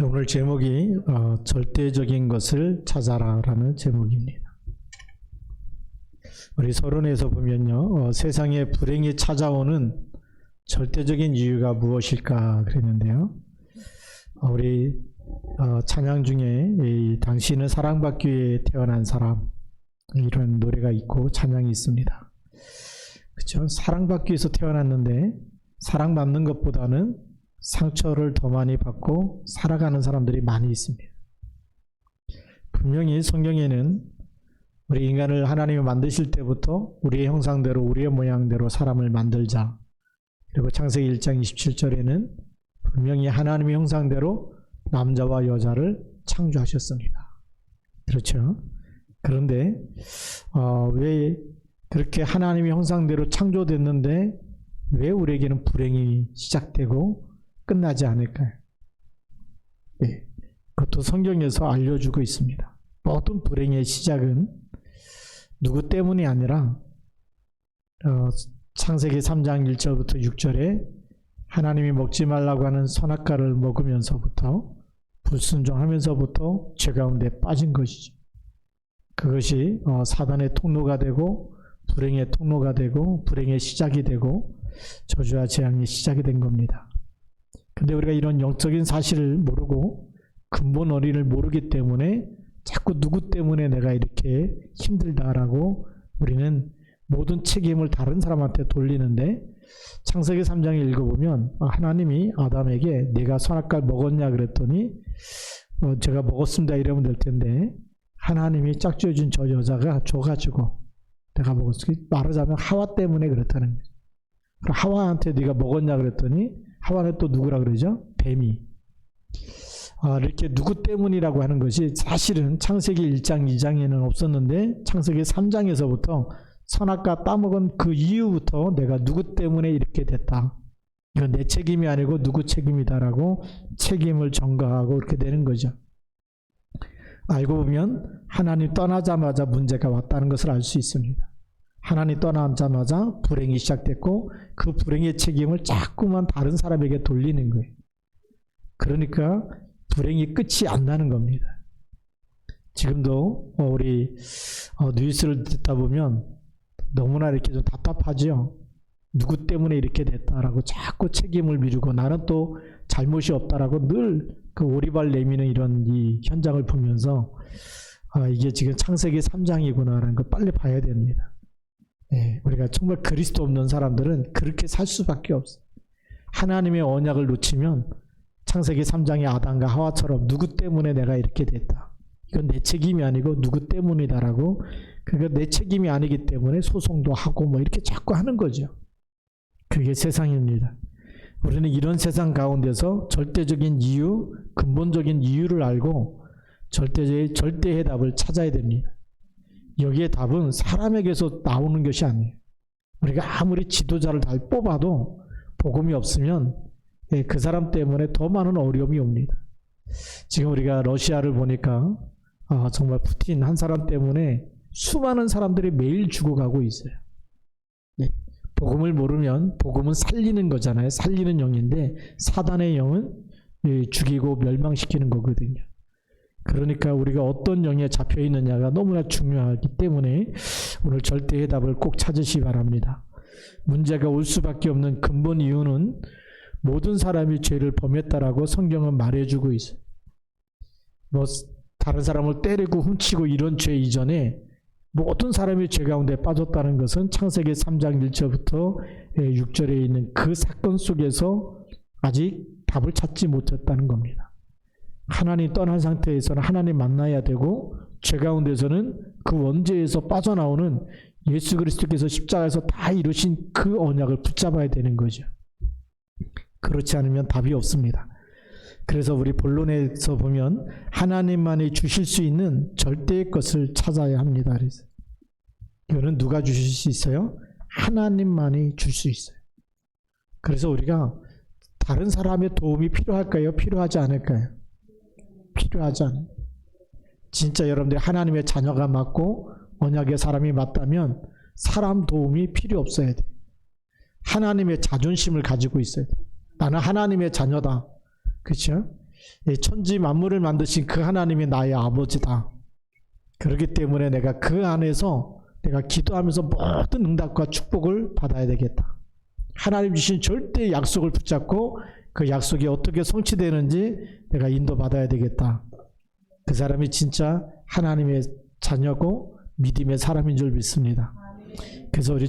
오늘 제목이 절대적인 것을 찾아라라는 제목입니다. 우리 서론에서 보면요, 세상에 불행이 찾아오는 절대적인 이유가 무엇일까 그랬는데요. 우리 찬양 중에 이 당신은 사랑받기 위해 태어난 사람, 이런 노래가 있고 찬양이 있습니다. 그렇죠? 사랑받기 위해서 태어났는데 사랑받는 것보다는 상처를 더 많이 받고 살아가는 사람들이 많이 있습니다. 분명히 성경에는 우리 인간을 하나님이 만드실 때부터 우리의 형상대로 우리의 모양대로 사람을 만들자, 그리고 창세기 1장 27절에는 분명히 하나님의 형상대로 남자와 여자를 창조하셨습니다. 그렇죠? 그런데 왜 그렇게 하나님의 형상대로 창조됐는데 왜 우리에게는 불행이 시작되고 끝나지 않을까요? 네, 그것도 성경에서 알려주고 있습니다. 모든 불행의 시작은 누구 때문이 아니라 창세기 3장 1절부터 6절에 하나님이 먹지 말라고 하는 선악과를 먹으면서부터 불순종하면서부터 죄 가운데 빠진 것이죠. 그것이 사단의 통로가 되고 불행의 통로가 되고 불행의 시작이 되고 저주와 재앙의 시작이 된 겁니다. 근데 우리가 이런 영적인 사실을 모르고 근본 원리를 모르기 때문에 자꾸 누구 때문에 내가 이렇게 힘들다라고 우리는 모든 책임을 다른 사람한테 돌리는데, 창세기 3장에 읽어보면 하나님이 아담에게 내가 선악과를 먹었냐 그랬더니 제가 먹었습니다 이러면 될 텐데, 하나님이 짝지어준 저 여자가 줘가지고 내가 먹었어요. 말하자면 하와 때문에 그렇다는 거예요. 하와한테 네가 먹었냐 그랬더니 하와는 또 누구라 그러죠? 뱀이. 이렇게 누구 때문이라고 하는 것이 사실은 창세기 1장 2장에는 없었는데 창세기 3장에서부터 선악과 따먹은 그 이후부터 내가 누구 때문에 이렇게 됐다, 이건 내 책임이 아니고 누구 책임이다라고 책임을 전가하고 이렇게 되는 거죠. 알고 보면 하나님 떠나자마자 문제가 왔다는 것을 알 수 있습니다. 하나님 떠나자마자 불행이 시작됐고 그 불행의 책임을 자꾸만 다른 사람에게 돌리는 거예요. 그러니까 불행이 끝이 안 나는 겁니다. 지금도 우리 뉴스를 듣다 보면 너무나 이렇게 좀 답답하죠. 누구 때문에 이렇게 됐다라고 자꾸 책임을 미루고 나는 또 잘못이 없다라고 늘 그 오리발 내미는 이런 이 현장을 보면서 이게 지금 창세기 3장이구나라는 걸 빨리 봐야 됩니다. 네, 우리가 정말 그리스도 없는 사람들은 그렇게 살 수밖에 없어요. 하나님의 언약을 놓치면 창세기 3장의 아담과 하와처럼 누구 때문에 내가 이렇게 됐다, 이건 내 책임이 아니고 누구 때문이다라고, 그러니까 내 책임이 아니기 때문에 소송도 하고 뭐 이렇게 자꾸 하는 거죠. 그게 세상입니다. 우리는 이런 세상 가운데서 절대적인 이유, 근본적인 이유를 알고 절대의 답을 찾아야 됩니다. 여기에 답은 사람에게서 나오는 것이 아니에요. 우리가 아무리 지도자를 잘 뽑아도 복음이 없으면 그 사람 때문에 더 많은 어려움이 옵니다. 지금 우리가 러시아를 보니까 정말 푸틴 한 사람 때문에 수많은 사람들이 매일 죽어가고 있어요. 네. 복음을 모르면 복음은 살리는 거잖아요. 살리는 영인데 사단의 영은 죽이고 멸망시키는 거거든요. 그러니까 우리가 어떤 영에 잡혀 있느냐가 너무나 중요하기 때문에 오늘 절대의 답을 꼭 찾으시기 바랍니다. 문제가 올 수밖에 없는 근본 이유는 모든 사람이 죄를 범했다라고 성경은 말해주고 있어요. 뭐 다른 사람을 때리고 훔치고 이런 죄 이전에 모든 사람이 죄 가운데 빠졌다는 것은 창세기 3장 1절부터 6절에 있는 그 사건 속에서 아직 답을 찾지 못했다는 겁니다. 하나님 떠난 상태에서는 하나님 만나야 되고, 죄 가운데서는 그 원죄에서 빠져나오는 예수 그리스도께서 십자가에서 다 이루신 그 언약을 붙잡아야 되는 거죠. 그렇지 않으면 답이 없습니다. 그래서 우리 본론에서 보면 하나님만이 주실 수 있는 절대의 것을 찾아야 합니다. 그래서 이거는 누가 주실 수 있어요? 하나님만이 줄 수 있어요. 그래서 우리가 다른 사람의 도움이 필요할까요? 필요하지 않을까요? 필요하지 않아요. 진짜 여러분들이 하나님의 자녀가 맞고 언약의 사람이 맞다면 사람 도움이 필요 없어야 돼요. 하나님의 자존심을 가지고 있어야 돼요. 나는 하나님의 자녀다. 그렇죠? 천지 만물을 만드신 그 하나님이 나의 아버지다. 그렇기 때문에 내가 그 안에서 내가 기도하면서 모든 응답과 축복을 받아야 되겠다. 하나님 주신 절대 약속을 붙잡고 그 약속이 어떻게 성취되는지 내가 인도받아야 되겠다. 그 사람이 진짜 하나님의 자녀고 믿음의 사람인 줄 믿습니다. 그래서 우리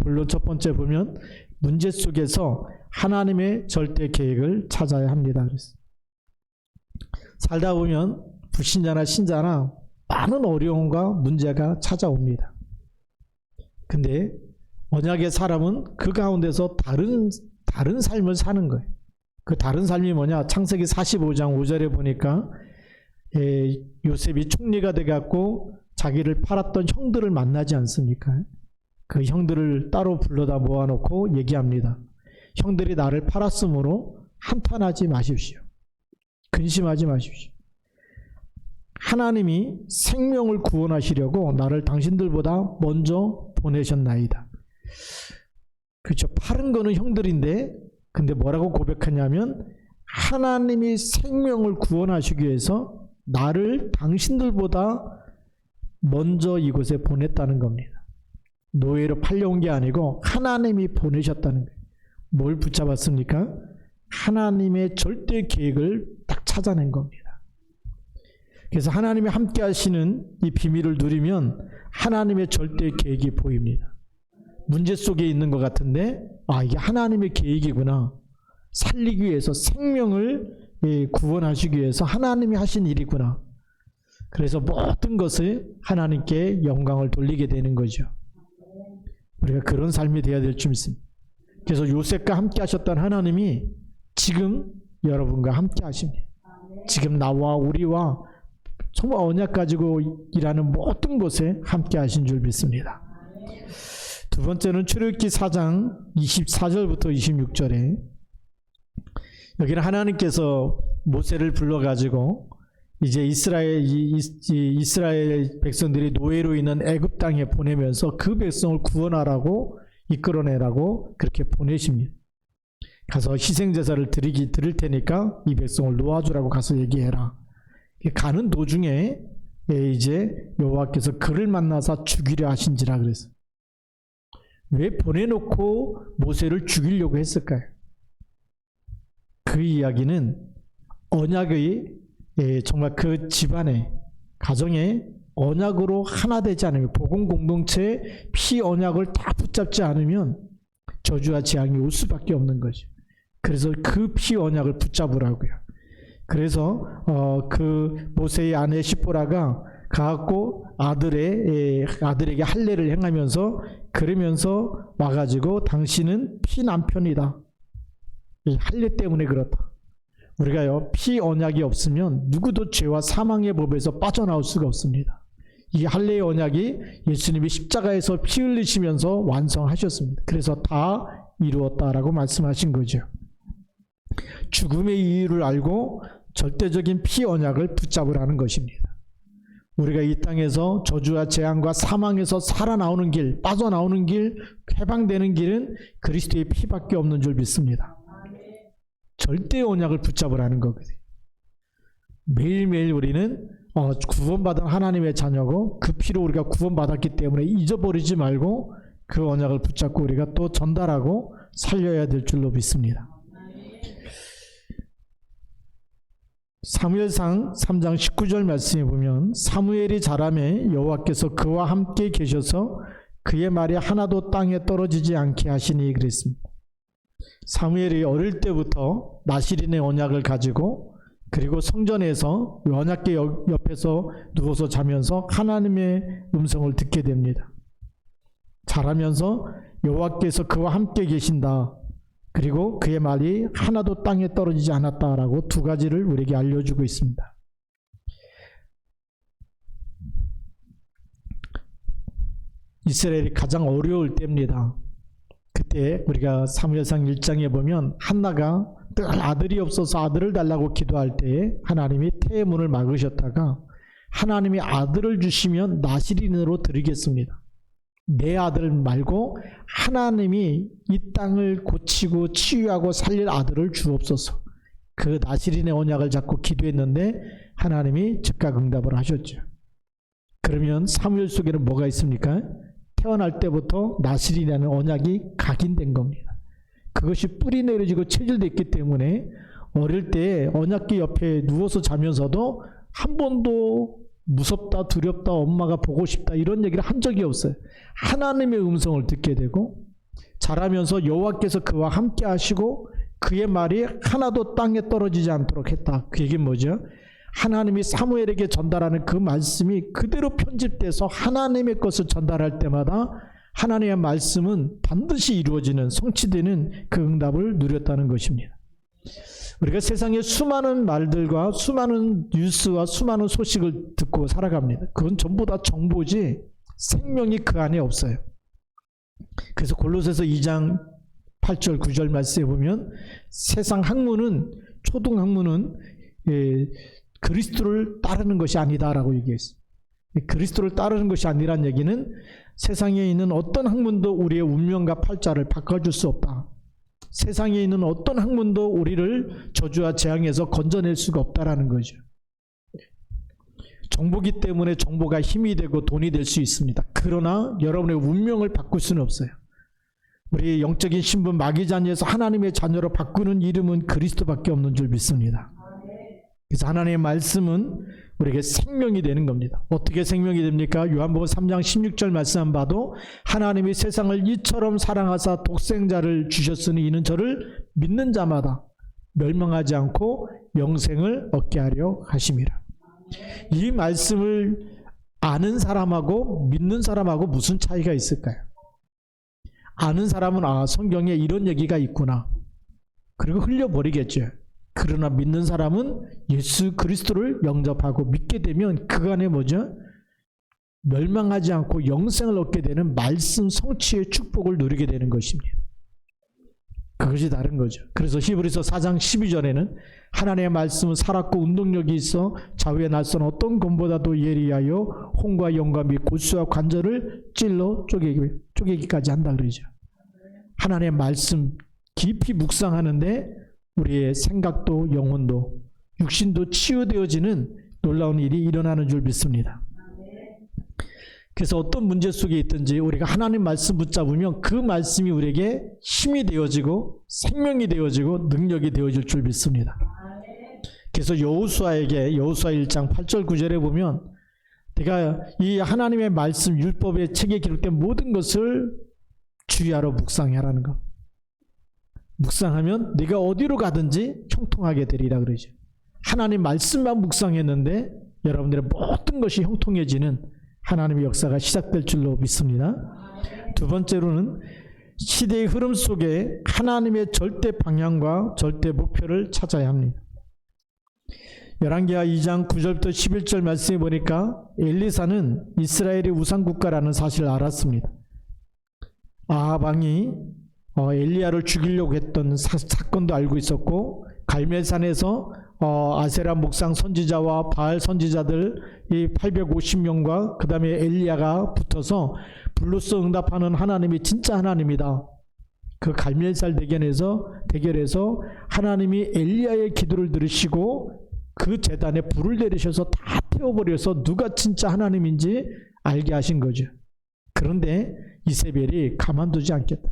본론 첫 번째 보면 문제 속에서 하나님의 절대 계획을 찾아야 합니다. 그래서 살다 보면 불신자나 신자나 많은 어려움과 문제가 찾아옵니다. 근데 언약의 사람은 그 가운데서 다른 삶을 사는 거예요. 그 다른 삶이 뭐냐? 창세기 45장 5절에 보니까 요셉이 총리가 돼갖고 자기를 팔았던 형들을 만나지 않습니까? 그 형들을 따로 불러다 모아놓고 얘기합니다. 형들이 나를 팔았으므로 한탄하지 마십시오. 근심하지 마십시오. 하나님이 생명을 구원하시려고 나를 당신들보다 먼저 보내셨나이다. 그렇죠. 팔은 거는 형들인데 근데 뭐라고 고백하냐면 하나님이 생명을 구원하시기 위해서 나를 당신들보다 먼저 이곳에 보냈다는 겁니다. 노예로 팔려온 게 아니고 하나님이 보내셨다는 거예요. 뭘 붙잡았습니까? 하나님의 절대 계획을 딱 찾아낸 겁니다. 그래서 하나님이 함께 하시는 이 비밀을 누리면 하나님의 절대 계획이 보입니다. 문제 속에 있는 것 같은데 이게 하나님의 계획이구나. 살리기 위해서 생명을 구원하시기 위해서 하나님이 하신 일이구나. 그래서 모든 것을 하나님께 영광을 돌리게 되는 거죠. 우리가 그런 삶이 되어야 될 줄 믿습니다. 그래서 요셉과 함께 하셨던 하나님이 지금 여러분과 함께 하십니다. 지금 나와 우리와 정말 언약 가지고 일하는 모든 곳에 함께 하신 줄 믿습니다. 두 번째는 출애굽기 4장 24절부터 26절에 여기는 하나님께서 모세를 불러가지고 이제 이스라엘 백성들이 노예로 있는 애굽 땅에 보내면서 그 백성을 구원하라고 이끌어내라고 그렇게 보내십니다. 가서 희생제사를 드릴 테니까 이 백성을 놓아주라고 가서 얘기해라. 가는 도중에 이제 여호와께서 그를 만나서 죽이려 하신지라 그랬어요. 왜 보내놓고 모세를 죽이려고 했을까요? 그 이야기는 언약의 정말 그 집안의 가정의 언약으로 하나 되지 않으면 복음 공동체의 피 언약을 다 붙잡지 않으면 저주와 재앙이 올 수밖에 없는 거죠. 그래서 그 피 언약을 붙잡으라고요. 그래서 그 모세의 아내 시보라가 가갖고 아들에게 할례를 행하면서 그러면서 와가지고 당신은 피 남편이다. 이 할례 때문에 그렇다. 우리가요 피 언약이 없으면 누구도 죄와 사망의 법에서 빠져나올 수가 없습니다. 이 할례의 언약이 예수님이 십자가에서 피 흘리시면서 완성하셨습니다. 그래서 다 이루었다라고 말씀하신 거죠. 죽음의 이유를 알고 절대적인 피 언약을 붙잡으라는 것입니다. 우리가 이 땅에서 저주와 재앙과 사망에서 살아나오는 길, 빠져나오는 길, 해방되는 길은 그리스도의 피밖에 없는 줄 믿습니다. 절대 언약을 붙잡으라는 거거든요. 매일매일 우리는 구원받은 하나님의 자녀고 그 피로 우리가 구원받았기 때문에 잊어버리지 말고 그 언약을 붙잡고 우리가 또 전달하고 살려야 될 줄로 믿습니다. 사무엘상 3장 19절 말씀에 보면 사무엘이 자라매 여호와께서 그와 함께 계셔서 그의 말이 하나도 땅에 떨어지지 않게 하시니 그랬습니다. 사무엘이 어릴 때부터 나실인의 언약을 가지고 그리고 성전에서 언약궤 옆에서 누워서 자면서 하나님의 음성을 듣게 됩니다. 자라면서 여호와께서 그와 함께 계신다. 그리고 그의 말이 하나도 땅에 떨어지지 않았다라고 두 가지를 우리에게 알려주고 있습니다. 이스라엘이 가장 어려울 때입니다. 그때 우리가 사무엘상 1장에 보면 한나가 늘 아들이 없어서 아들을 달라고 기도할 때에 하나님이 태의 문을 막으셨다가 하나님이 아들을 주시면 나실인으로 드리겠습니다. 내 아들 말고 하나님이 이 땅을 고치고 치유하고 살릴 아들을 주옵소서. 그 나시린의 언약을 잡고 기도했는데 하나님이 즉각 응답을 하셨죠. 그러면 사무엘 속에는 뭐가 있습니까? 태어날 때부터 나시린이라는 언약이 각인된 겁니다. 그것이 뿌리 내려지고 체질됐기 때문에 어릴 때 언약궤 옆에 누워서 자면서도 한 번도 무섭다, 두렵다, 엄마가 보고 싶다 이런 얘기를 한 적이 없어요. 하나님의 음성을 듣게 되고 자라면서 여호와께서 그와 함께 하시고 그의 말이 하나도 땅에 떨어지지 않도록 했다. 그 얘기는 뭐죠? 하나님이 사무엘에게 전달하는 그 말씀이 그대로 편집돼서 하나님의 것을 전달할 때마다 하나님의 말씀은 반드시 이루어지는, 성취되는 그 응답을 누렸다는 것입니다. 우리가 세상에 수많은 말들과 수많은 뉴스와 수많은 소식을 듣고 살아갑니다. 그건 전부 다 정보지 생명이 그 안에 없어요. 그래서 골로새서 2장 8절 9절 말씀에 보면 세상 학문은, 초등학문은 그리스도를 따르는 것이 아니다라고 얘기했어요. 그리스도를 따르는 것이 아니란 얘기는 세상에 있는 어떤 학문도 우리의 운명과 팔자를 바꿔줄 수 없다. 세상에 있는 어떤 학문도 우리를 저주와 재앙에서 건져낼 수가 없다라는 거죠. 정보기 때문에 정보가 힘이 되고 돈이 될 수 있습니다. 그러나 여러분의 운명을 바꿀 수는 없어요. 우리 영적인 신분 마귀자녀에서 하나님의 자녀로 바꾸는 이름은 그리스도밖에 없는 줄 믿습니다. 그래서 하나님의 말씀은 우리에게 생명이 되는 겁니다. 어떻게 생명이 됩니까? 요한복음 3장 16절 말씀 봐도 하나님이 세상을 이처럼 사랑하사 독생자를 주셨으니 이는 저를 믿는 자마다 멸망하지 않고 영생을 얻게 하려 하심이라. 이 말씀을 아는 사람하고 믿는 사람하고 무슨 차이가 있을까요? 아는 사람은 성경에 이런 얘기가 있구나. 그리고 흘려버리겠죠. 그러나 믿는 사람은 예수 그리스도를 영접하고 믿게 되면 그 안에 뭐죠? 멸망하지 않고 영생을 얻게 되는 말씀 성취의 축복을 누리게 되는 것입니다. 그것이 다른 거죠. 그래서 히브리서 4장 12절에는 하나님의 말씀은 살았고 운동력이 있어 좌우의 날선 어떤 검보다도 예리하여 혼과 영과 및 골수와 관절을 찔러 쪼개기까지 한다 그러죠. 하나님의 말씀 깊이 묵상하는데 우리의 생각도 영혼도 육신도 치유되어지는 놀라운 일이 일어나는 줄 믿습니다. 그래서 어떤 문제 속에 있든지 우리가 하나님 말씀 붙잡으면 그 말씀이 우리에게 힘이 되어지고 생명이 되어지고 능력이 되어질 줄 믿습니다. 그래서 여호수아에게 여호수아 1장 8절 9절에 보면 내가 이 하나님의 말씀 율법의 책에 기록된 모든 것을 주의하러 묵상하라는 것. 묵상하면 네가 어디로 가든지 형통하게 되리라 그러죠. 하나님 말씀만 묵상했는데 여러분들의 모든 것이 형통해지는 하나님의 역사가 시작될 줄로 믿습니다. 두 번째로는 시대의 흐름 속에 하나님의 절대 방향과 절대 목표를 찾아야 합니다. 열왕기하 2장 9절부터 11절 말씀에 보니까 엘리사는 이스라엘의 우상국가라는 사실을 알았습니다. 아합 왕이 엘리야를 죽이려고 했던 사건도 알고 있었고 갈멜산에서 아세라 목상 선지자와 바알 선지자들 이 850명과 그 다음에 엘리야가 붙어서 불로써 응답하는 하나님이 진짜 하나님이다. 그 갈멜산 대결에서 하나님이 엘리야의 기도를 들으시고 그 제단에 불을 내리셔서 다 태워버려서 누가 진짜 하나님인지 알게 하신 거죠. 그런데 이세벨이 가만두지 않겠다.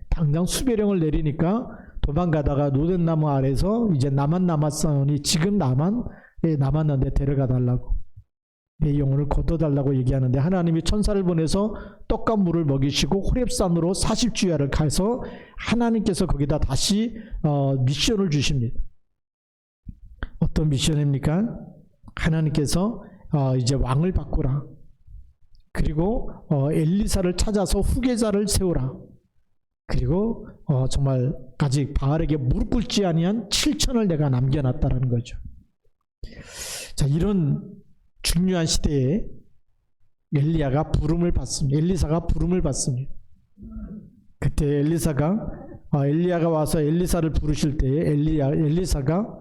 당장 수배령을 내리니까 도망가다가 노덴나무 아래서 이제 나만 남았으니 지금 나만 남았는데 데려가 달라고 내 영혼을 거둬달라고 얘기하는데 하나님이 천사를 보내서 떡과 물을 먹이시고 호렙산으로 40주야를 가서 하나님께서 거기다 다시 미션을 주십니다. 어떤 미션입니까? 하나님께서 이제 왕을 바꾸라. 그리고 엘리사를 찾아서 후계자를 세우라. 그리고 정말 아직 바알에게 무릎 꿇지 아니한 7천을 내가 남겨놨다라는 거죠. 자, 이런 중요한 시대에 엘리사가 부름을 받습니다. 그때 엘리야가 와서 엘리사를 부르실 때에 엘리사가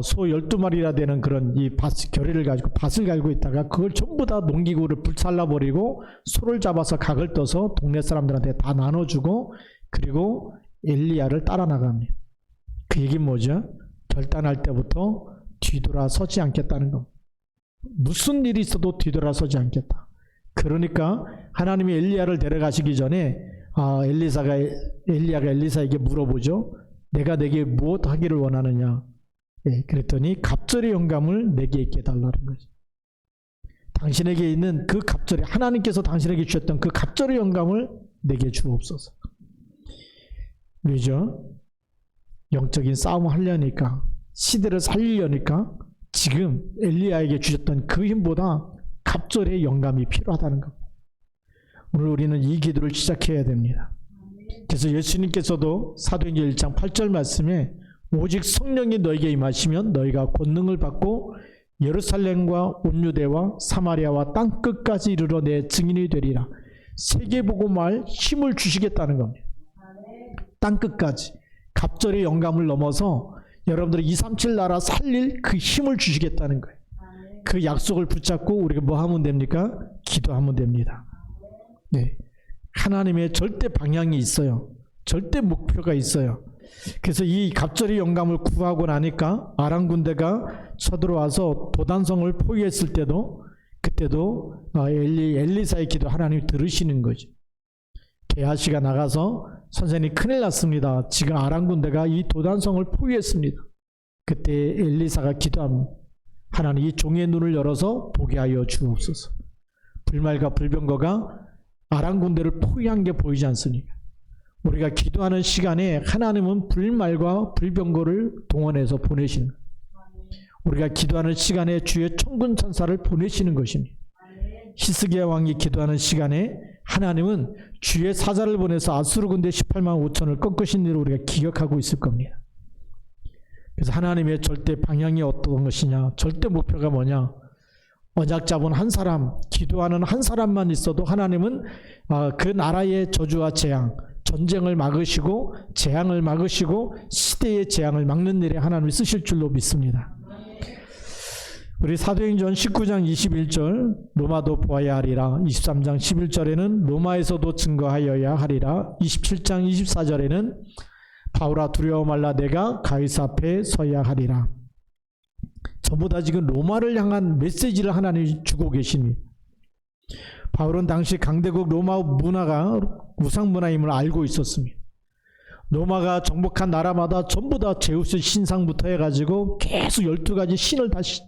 소 12마리나 되는 그런 이 결의를 가지고 밭을 갈고 있다가 그걸 전부 다 농기구를 불살라버리고 소를 잡아서 각을 떠서 동네 사람들한테 다 나눠주고 그리고 엘리야를 따라 나갑니다. 그 그 얘기는 뭐죠? 결단할 때부터 뒤돌아서지 않겠다는 겁니다. 무슨 일이 있어도 뒤돌아서지 않겠다. 그러니까 하나님이 엘리야를 데려가시기 전에 엘리야가 엘리사에게 물어보죠. 내가 내게 무엇 하기를 원하느냐. 그랬더니 갑절의 영감을 내게 있게 해달라는 거죠. 당신에게 있는 그 갑절의, 하나님께서 당신에게 주셨던 그 갑절의 영감을 내게 주옵소서. 왜죠? 영적인 싸움을 하려니까, 시대를 살리려니까 지금 엘리야에게 주셨던 그 힘보다 갑절의 영감이 필요하다는 겁니다. 오늘 우리는 이 기도를 시작해야 됩니다. 그래서 예수님께서도 사도행전 1장 8절 말씀에 오직 성령이 너에게 임하시면 너희가 권능을 받고 예루살렘과 온 유대와 사마리아와 땅끝까지 이르러 내 증인이 되리라. 세계복음할 힘을 주시겠다는 겁니다. 땅끝까지. 갑절의 영감을 넘어서 여러분들이 237 나라 살릴 그 힘을 주시겠다는 거예요. 그 약속을 붙잡고 우리가 뭐 하면 됩니까? 기도하면 됩니다. 네. 하나님의 절대 방향이 있어요. 절대 목표가 있어요. 그래서 이 갑절의 영감을 구하고 나니까 아람 군대가 쳐들어와서 도단성을 포위했을 때도, 그때도 엘리사의 기도 하나님이 들으시는 거죠. 게하시가 나가서 선생님 큰일 났습니다. 지금 아람 군대가 이 도단성을 포위했습니다. 그때 엘리사가 기도합니다. 하나님 이 종의 눈을 열어서 보게 하여 주옵소서. 불말과 불병거가 아람 군대를 포위한 게 보이지 않습니까? 우리가 기도하는 시간에 하나님은 불말과 불병거를 동원해서 보내시는 거예요. 우리가 기도하는 시간에 주의 천군 천사를 보내시는 것입니다. 히스기야 왕이 기도하는 시간에 하나님은 주의 사자를 보내서 아수르 군대 18만 5천을 꺾으신 일을 우리가 기억하고 있을 겁니다. 그래서 하나님의 절대 방향이 어떤 것이냐, 절대 목표가 뭐냐, 언약 잡은 한 사람, 기도하는 한 사람만 있어도 하나님은 그 나라의 저주와 재앙, 전쟁을 막으시고 재앙을 막으시고 시대의 재앙을 막는 일에 하나님이 쓰실 줄로 믿습니다. 우리 사도행전 19장 21절 로마도 보아야 하리라, 23장 11절에는 로마에서도 증거하여야 하리라, 27장 24절에는 바울아 두려워 말라 내가 가이사 앞에 서야 하리라. 전부 다 지금 로마를 향한 메시지를 하나님이 주고 계십니다. 바울은 당시 강대국 로마 문화가 우상 문화임을 알고 있었습니다. 로마가 정복한 나라마다 전부 다 제우스 신상부터 해가지고 계속 12가지 신을 다시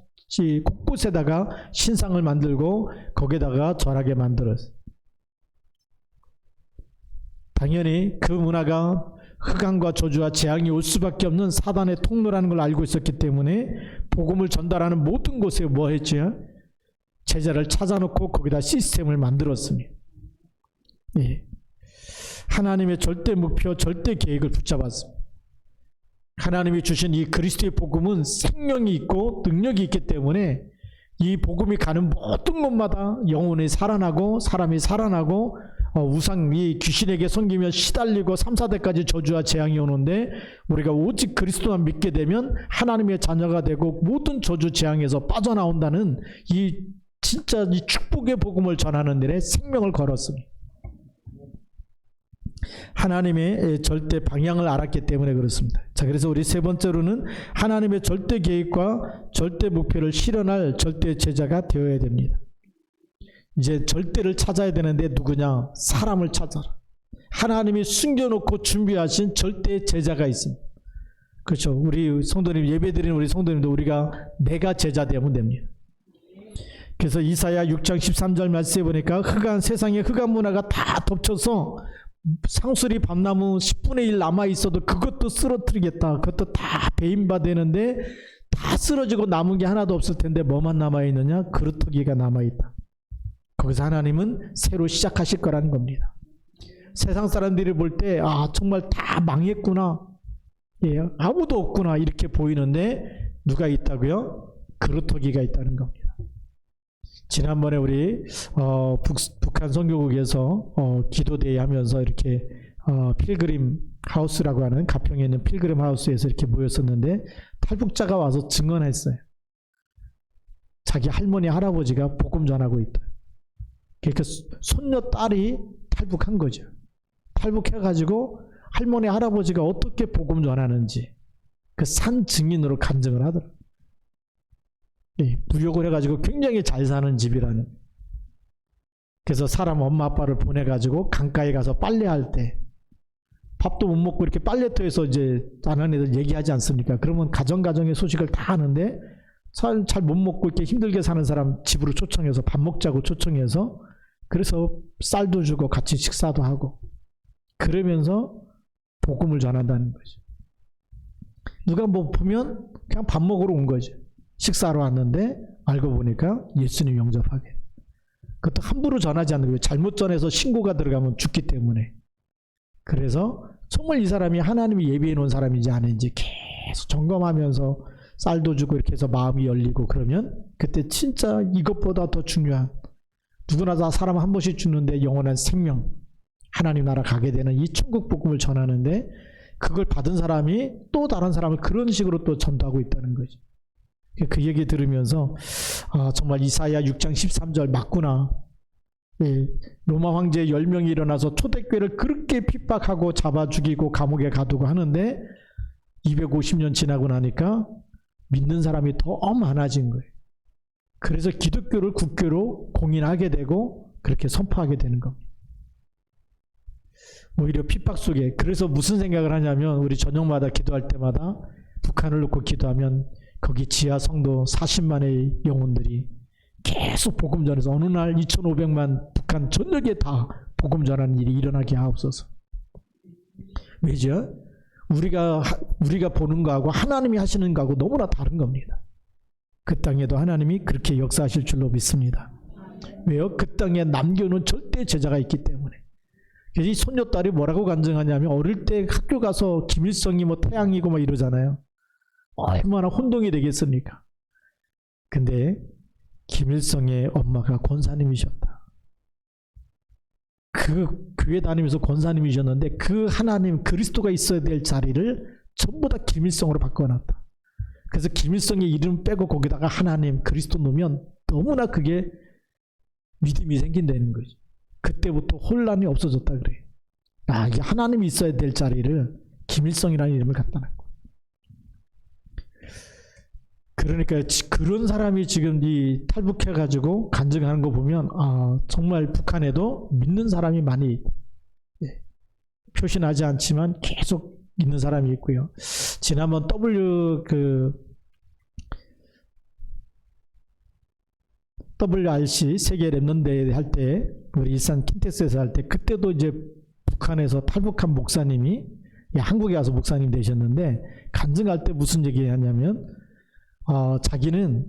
곳곳에다가 신상을 만들고 거기에다가 절하게 만들었어요. 당연히 그 문화가 흑암과 저주와 재앙이 올 수밖에 없는 사단의 통로라는 걸 알고 있었기 때문에 복음을 전달하는 모든 곳에 뭐 했죠? 제자를 찾아놓고 거기다 시스템을 만들었습니다. 예. 하나님의 절대 목표, 절대 계획을 붙잡았습니다. 하나님이 주신 이 그리스도의 복음은 생명이 있고 능력이 있기 때문에 이 복음이 가는 모든 곳마다 영혼이 살아나고 사람이 살아나고 우상이 귀신에게 섬기며 시달리고 3, 4대까지 저주와 재앙이 오는데 우리가 오직 그리스도만 믿게 되면 하나님의 자녀가 되고 모든 저주 재앙에서 빠져나온다는 이 진짜 이 축복의 복음을 전하는 일에 생명을 걸었습니다. 하나님의 절대 방향을 알았기 때문에 그렇습니다. 자, 그래서 우리 세 번째로는 하나님의 절대 계획과 절대 목표를 실현할 절대 제자가 되어야 됩니다. 이제 절대를 찾아야 되는데 누구냐? 사람을 찾아라. 하나님이 숨겨놓고 준비하신 절대 제자가 있습니다. 그렇죠. 우리 성도님, 예배드리는 우리 성도님도 우리가 내가 제자 되면 됩니다. 그래서 이사야 6장 13절 말씀에 보니까 세상에 흑암 문화가 다 덮쳐서 상수리 밤나무 10분의 1 남아있어도 그것도 쓰러뜨리겠다. 그것도 다 배임받되는데 다 쓰러지고 남은 게 하나도 없을 텐데 뭐만 남아있느냐? 그루터기가 남아있다. 거기서 하나님은 새로 시작하실 거라는 겁니다. 세상 사람들이 볼 때 정말 다 망했구나, 예, 아무도 없구나 이렇게 보이는데 누가 있다고요? 그루터기가 있다는 겁니다. 지난번에 우리 북한 선교국에서 기도대회 하면서 이렇게 필그림 하우스라고 하는 가평에 있는 필그림 하우스에서 이렇게 모였었는데 탈북자가 와서 증언했어요. 자기 할머니 할아버지가 복음 전하고 있다. 그러니까 손녀 딸이 탈북한 거죠. 탈북해가지고 할머니 할아버지가 어떻게 복음 전하는지, 그 산 증인으로 간증을 하더라고요. 부욕을 해가지고 굉장히 잘 사는 집이라는. 그래서 사람 엄마 아빠를 보내가지고 강가에 가서 빨래할 때 밥도 못 먹고 이렇게 빨래터에서 이제 다른 애들 얘기하지 않습니까? 그러면 가정의 소식을 다 아는데 잘 못 먹고 이렇게 힘들게 사는 사람 집으로 초청해서 밥 먹자고 초청해서 그래서 쌀도 주고 같이 식사도 하고 그러면서 복음을 전한다는 거죠. 누가 뭐 보면 그냥 밥 먹으러 온 거죠. 식사하러 왔는데 알고 보니까 예수님 영접하게. 그것도 함부로 전하지 않는 거예요. 잘못 전해서 신고가 들어가면 죽기 때문에. 그래서 정말 이 사람이 하나님이 예비해 놓은 사람인지 아닌지 계속 점검하면서 쌀도 주고 이렇게 해서 마음이 열리고 그러면 그때 진짜 이것보다 더 중요한 누구나 다 사람 한 번씩 죽는데 영원한 생명 하나님 나라 가게 되는 이 천국 복음을 전하는데 그걸 받은 사람이 또 다른 사람을 그런 식으로 또 전도하고 있다는 거죠. 그 얘기 들으면서 정말 이사야 6장 13절 맞구나. 로마 황제 10명이 일어나서 초대교회를 그렇게 핍박하고 잡아 죽이고 감옥에 가두고 하는데 250년 지나고 나니까 믿는 사람이 더 많아진 거예요. 그래서 기독교를 국교로 공인하게 되고 그렇게 선포하게 되는 겁니다. 오히려 핍박 속에. 그래서 무슨 생각을 하냐면 우리 저녁마다 기도할 때마다 북한을 놓고 기도하면 거기 지하 성도 40만의 영혼들이 계속 복음 전해서 어느 날 2,500만 북한 전역에 다 복음 전하는 일이 일어나게 하옵소서. 왜죠? 우리가 보는 거하고 하나님이 하시는 거하고 너무나 다른 겁니다. 그 땅에도 하나님이 그렇게 역사하실 줄로 믿습니다. 왜요? 그 땅에 남겨놓은 절대 제자가 있기 때문에. 그래서 이 손녀딸이 뭐라고 간증하냐면 어릴 때 학교 가서 김일성이 뭐 태양이고 막 이러잖아요. 얼마나 혼동이 되겠습니까? 근데 김일성의 엄마가 권사님이셨다. 그 교회 다니면서 권사님이셨는데 그 하나님 그리스도가 있어야 될 자리를 전부 다 김일성으로 바꿔놨다. 그래서 김일성의 이름 빼고 거기다가 하나님 그리스도 넣으면 너무나 그게 믿음이 생긴다는 거죠. 그때부터 혼란이 없어졌다 그래요. 이게 하나님이 있어야 될 자리를 김일성이라는 이름을 갖다 놨고. 그러니까 그런 사람이 지금 이 탈북해가지고 간증하는 거 보면 정말 북한에도 믿는 사람이 많이 있다. 표시나지 않지만 계속 있는 사람이 있고요. 지난번 WRC 세계 랩넌트 할 때 우리 일산 킨텍스에서 할 때 그때도 이제 북한에서 탈북한 목사님이 한국에 와서 목사님 되셨는데 간증할 때 무슨 얘기하냐면 자기는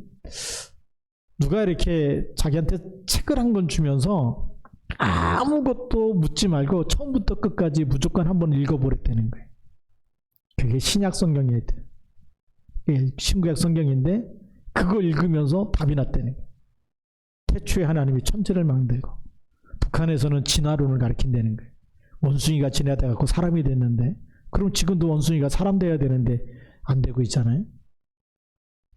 누가 이렇게 자기한테 책을 한 권 주면서 아무것도 묻지 말고 처음부터 끝까지 무조건 한번 읽어보랬다는 거예요. 그게 신약 성경이에요. 신구약 성경인데 그걸 읽으면서 답이 났다는 거예요. 태초에 하나님이 천지를 만들고 북한에서는 진화론을 가르친다는 거예요. 원숭이가 진화돼 갖고 사람이 됐는데 그럼 지금도 원숭이가 사람 돼야 되는데 안 되고 있잖아요.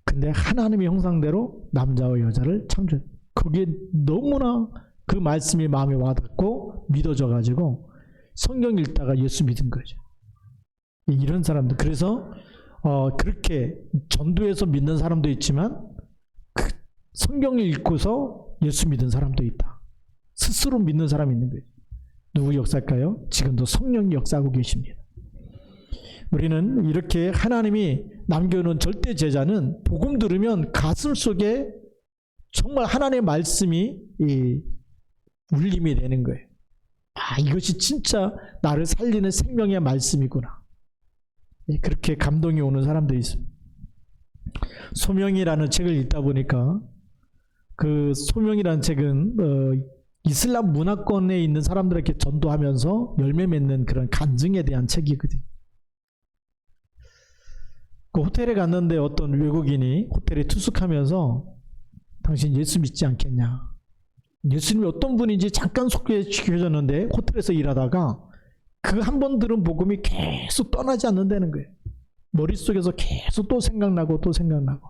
근데 하나님의 형상대로 남자와 여자를 창조. 거기에 너무나 그 말씀이 마음에 와닿고 믿어져 가지고 성경 읽다가 예수 믿은 거죠. 이런 사람들. 그래서 그렇게 전도해서 믿는 사람도 있지만 성경을 읽고서 예수 믿은 사람도 있다. 스스로 믿는 사람이 있는 거예요. 누구 역사일까요? 지금도 성령이 역사하고 계십니다. 우리는 이렇게 하나님이 남겨놓은 절대 제자는 복음 들으면 가슴 속에 정말 하나님의 말씀이 울림이 되는 거예요. 이것이 진짜 나를 살리는 생명의 말씀이구나. 그렇게 감동이 오는 사람들이 있습니다. 소명이라는 책을 읽다 보니까 그 소명이라는 책은 이슬람 문화권에 있는 사람들에게 전도하면서 열매 맺는 그런 간증에 대한 책이거든요. 그 호텔에 갔는데 어떤 외국인이 호텔에 투숙하면서 당신 예수 믿지 않겠냐. 예수님이 어떤 분인지 잠깐 소개시켜줬는데 호텔에서 일하다가 그 한 번 들은 복음이 계속 떠나지 않는다는 거예요. 머릿속에서 계속 또 생각나고 또 생각나고.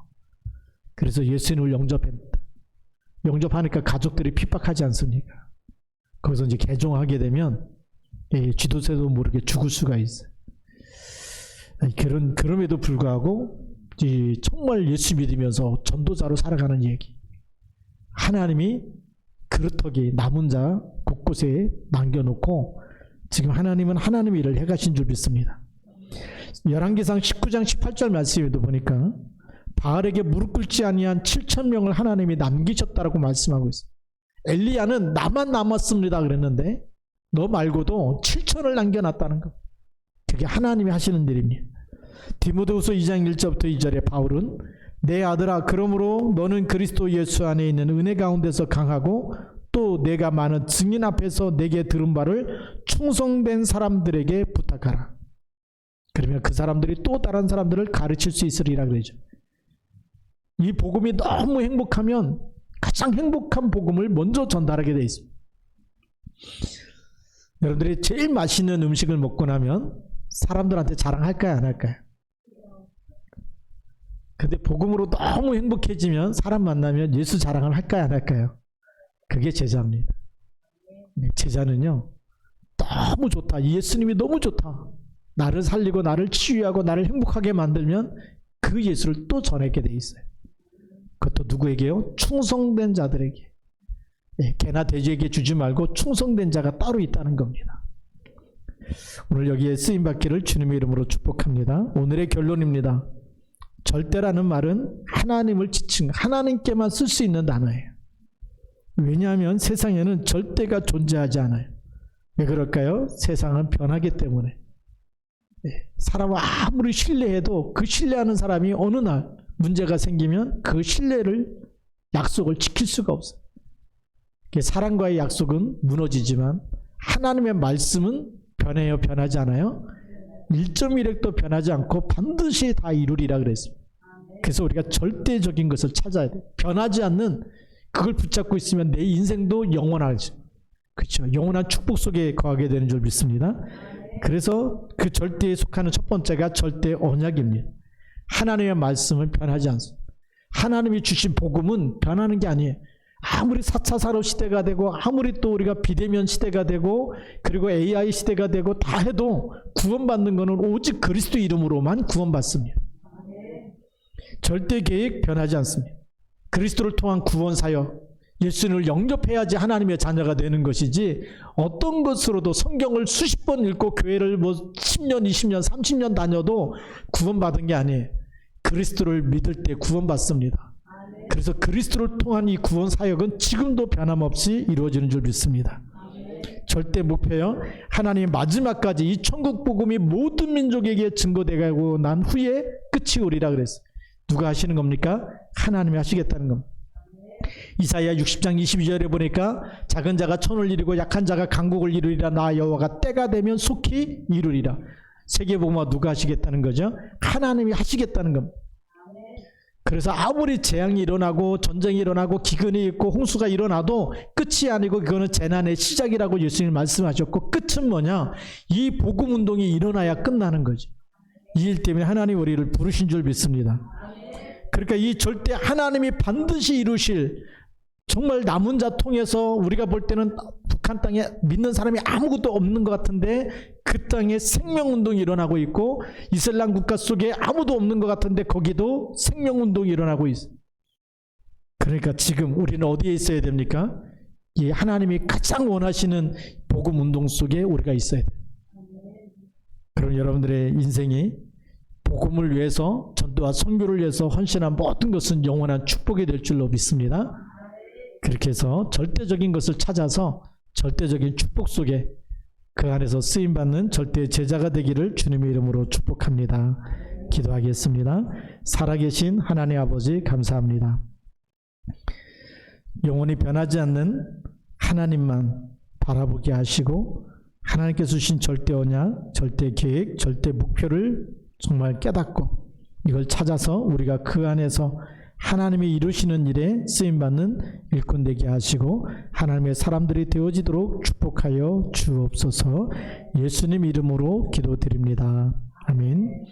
그래서 예수님을 영접합니다. 영접하니까 가족들이 핍박하지 않습니까? 거기서 이제 개종하게 되면 쥐도새도 모르게 죽을 수가 있어요. 그럼에도 불구하고 정말 예수 믿으면서 전도자로 살아가는 얘기. 하나님이 그릇하게 남은 자 곳곳에 남겨놓고 지금 하나님은 하나님의 일을 해가신 줄 믿습니다. 열왕기상 19장 18절 말씀에도 보니까 바알에게 무릎 꿇지 아니한 7,000명을 하나님이 남기셨다라고 말씀하고 있어요. 엘리야는 나만 남았습니다 그랬는데 너 말고도 7,000을 남겨놨다는 것. 그게 하나님이 하시는 일입니다. 디모데후서 2장 1절부터 2절에 바울은 내 아들아 그러므로 너는 그리스도 예수 안에 있는 은혜 가운데서 강하고 또 내가 많은 증인 앞에서 내게 들은 바를 충성된 사람들에게 부탁하라. 그러면 그 사람들이 또 다른 사람들을 가르칠 수 있으리라 그러죠. 이 복음이 너무 행복하면 가장 행복한 복음을 먼저 전달하게 돼 있습니다. 여러분들이 제일 맛있는 음식을 먹고 나면 사람들한테 자랑할까요 안 할까요? 근데 복음으로 너무 행복해지면 사람 만나면 예수 자랑을 할까요 안 할까요? 그게 제자입니다. 제자는요 너무 좋다, 예수님이 너무 좋다, 나를 살리고 나를 치유하고 나를 행복하게 만들면 그 예수를 또 전하게 돼 있어요. 그것도 누구에게요? 충성된 자들에게. 개나 돼지에게 주지 말고 충성된 자가 따로 있다는 겁니다. 오늘 여기에 쓰임받기를 주님의 이름으로 축복합니다. 오늘의 결론입니다. 절대라는 말은 하나님을 지칭, 하나님께만 쓸 수 있는 단어예요. 왜냐하면 세상에는 절대가 존재하지 않아요. 왜 그럴까요? 세상은 변하기 때문에. 사람을 아무리 신뢰해도 그 신뢰하는 사람이 어느 날 문제가 생기면 그 신뢰를, 약속을 지킬 수가 없어요. 사람과의 약속은 무너지지만 하나님의 말씀은 변해요? 변하지 않아요? 1.1획도 변하지 않고 반드시 다 이루리라 그랬습니다. 그래서 우리가 절대적인 것을 찾아야 돼요. 변하지 않는 그걸 붙잡고 있으면 내 인생도 영원하죠. 그렇죠? 영원한 축복 속에 거하게 되는 줄 믿습니다. 그래서 그 절대에 속하는 첫 번째가 절대 언약입니다. 하나님의 말씀은 변하지 않습니다. 하나님이 주신 복음은 변하는 게 아니에요. 아무리 4차 산업 시대가 되고 아무리 또 우리가 비대면 시대가 되고 그리고 AI 시대가 되고 다 해도 구원받는 것은 오직 그리스도 이름으로만 구원받습니다. 절대 계획 변하지 않습니다. 그리스도를 통한 구원 사역, 예수님을 영접해야지 하나님의 자녀가 되는 것이지 어떤 것으로도 성경을 수십 번 읽고 교회를 10년, 20년, 30년 다녀도 구원받은 게 아니에요. 그리스도를 믿을 때 구원받습니다. 그래서 그리스도를 통한 이 구원 사역은 지금도 변함없이 이루어지는 줄 믿습니다. 절대 목표요. 하나님 마지막까지 이 천국 복음이 모든 민족에게 증거되고 난 후에 끝이 오리라 그랬어요. 누가 하시는 겁니까? 하나님이 하시겠다는 겁니다. 이사야 60장 22절에 보니까 작은 자가 천을 이루고 약한 자가 강국을 이루리라. 나 여호와가 때가 되면 속히 이루리라. 세계복음화 누가 하시겠다는 거죠? 하나님이 하시겠다는 겁니다. 그래서 아무리 재앙이 일어나고 전쟁이 일어나고 기근이 있고 홍수가 일어나도 끝이 아니고 그거는 재난의 시작이라고 예수님 말씀하셨고 끝은 뭐냐? 이 복음 운동이 일어나야 끝나는 거지. 이 일 때문에 하나님 우리를 부르신 줄 믿습니다. 그러니까 이 절대 하나님이 반드시 이루실 정말 남은 자 통해서 우리가 볼 때는 북한 땅에 믿는 사람이 아무것도 없는 것 같은데 그 땅에 생명운동이 일어나고 있고 이슬람 국가 속에 아무도 없는 것 같은데 거기도 생명운동이 일어나고 있어요. 그러니까 지금 우리는 어디에 있어야 됩니까? 이 하나님이 가장 원하시는 복음운동 속에 우리가 있어야 돼요. 그럼 여러분들의 인생이 복음을 위해서 전도와 선교를 위해서 헌신한 모든 것은 영원한 축복이 될 줄로 믿습니다. 그렇게 해서 절대적인 것을 찾아서 절대적인 축복 속에 그 안에서 쓰임받는 절대 제자가 되기를 주님의 이름으로 축복합니다. 기도하겠습니다. 살아계신 하나님 아버지 감사합니다. 영원히 변하지 않는 하나님만 바라보게 하시고 하나님께서 주신 절대 언약, 절대 계획, 절대 목표를 정말 깨닫고 이걸 찾아서 우리가 그 안에서 하나님이 이루시는 일에 쓰임받는 일꾼 되게 하시고 하나님의 사람들이 되어지도록 축복하여 주옵소서. 예수님 이름으로 기도드립니다. 아멘.